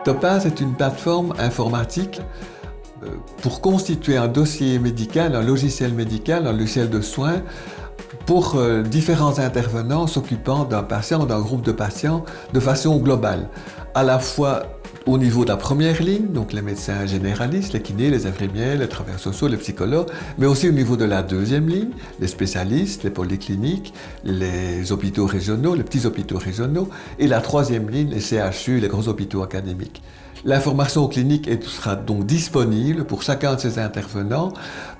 Topaz est une plateforme informatique pour constituer un dossier médical, un logiciel médical, un logiciel de soins pour différents intervenants s'occupant d'un patient, d'un groupe de patients de façon globale, à la fois au niveau de la première ligne, donc les médecins généralistes, les kinés, les infirmières, les travailleurs sociaux, les psychologues, mais aussi au niveau de la deuxième ligne, les spécialistes, les polycliniques, les hôpitaux régionaux, les petits hôpitaux régionaux, et la troisième ligne, les CHU, les gros hôpitaux académiques. L'information clinique sera donc disponible pour chacun de ces intervenants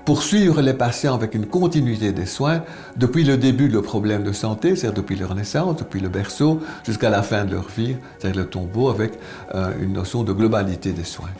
pour suivre les patients avec une continuité des soins depuis le début de leur problème de santé, c'est-à-dire depuis leur naissance, depuis le berceau, jusqu'à la fin de leur vie, c'est-à-dire le tombeau, avec une notion de globalité des soins.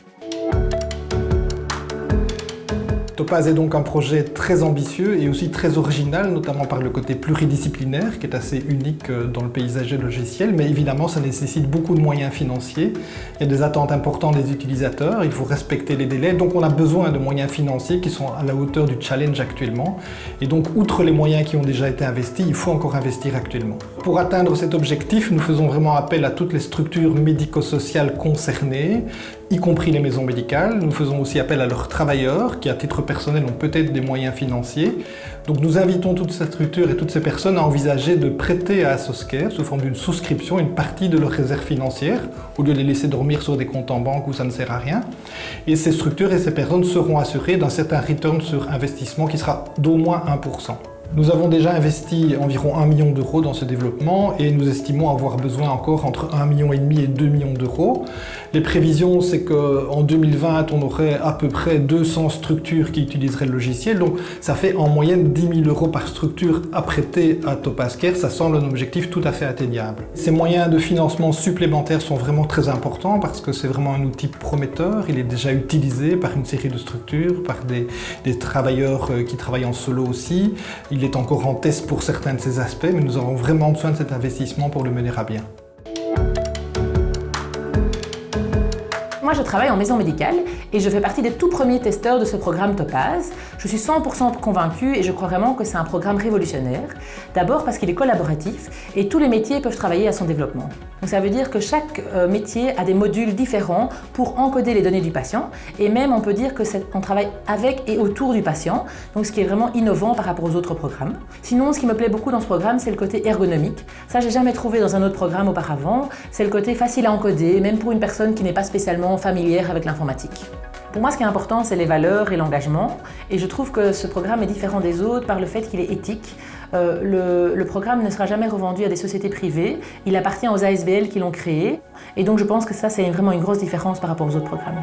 Topaz est donc un projet très ambitieux et aussi très original, notamment par le côté pluridisciplinaire, qui est assez unique dans le paysage logiciel, mais évidemment ça nécessite beaucoup de moyens financiers. Il y a des attentes importantes des utilisateurs, il faut respecter les délais, donc on a besoin de moyens financiers qui sont à la hauteur du challenge actuellement. Et donc, outre les moyens qui ont déjà été investis, il faut encore investir actuellement. Pour atteindre cet objectif, nous faisons vraiment appel à toutes les structures médico-sociales concernées, y compris les maisons médicales. Nous faisons aussi appel à leurs travailleurs qui, à titre personnel, ont peut-être des moyens financiers. Donc nous invitons toutes ces structures et toutes ces personnes à envisager de prêter à Assoscare, sous forme d'une souscription, une partie de leurs réserves financières, au lieu de les laisser dormir sur des comptes en banque où ça ne sert à rien. Et ces structures et ces personnes seront assurées d'un certain return sur investissement qui sera d'au moins 1%. Nous avons déjà investi environ 1 million d'euros dans ce développement et nous estimons avoir besoin encore entre 1,5 million et 2 millions d'euros. Les prévisions, c'est qu'en 2020, on aurait à peu près 200 structures qui utiliseraient le logiciel. Donc ça fait en moyenne 10 000 euros par structure à prêter à TopazCare. Ça semble un objectif tout à fait atteignable. Ces moyens de financement supplémentaires sont vraiment très importants parce que c'est vraiment un outil prometteur. Il est déjà utilisé par une série de structures, par des travailleurs qui travaillent en solo aussi. Il est encore en test pour certains de ces aspects, mais nous avons vraiment besoin de cet investissement pour le mener à bien. Moi, je travaille en maison médicale et je fais partie des tout premiers testeurs de ce programme Topaz. Je suis 100% convaincue et je crois vraiment que c'est un programme révolutionnaire. D'abord parce qu'il est collaboratif et tous les métiers peuvent travailler à son développement. Donc ça veut dire que chaque métier a des modules différents pour encoder les données du patient et même on peut dire qu'on travaille avec et autour du patient, donc ce qui est vraiment innovant par rapport aux autres programmes. Sinon, ce qui me plaît beaucoup dans ce programme, c'est le côté ergonomique. Ça, j'ai jamais trouvé dans un autre programme auparavant. C'est le côté facile à encoder, même pour une personne qui n'est pas spécialement familière avec l'informatique. Pour moi, ce qui est important, c'est les valeurs et l'engagement. Et je trouve que ce programme est différent des autres par le fait qu'il est éthique. Le programme ne sera jamais revendu à des sociétés privées. Il appartient aux ASBL qui l'ont créé. Et donc, je pense que ça, c'est vraiment une grosse différence par rapport aux autres programmes.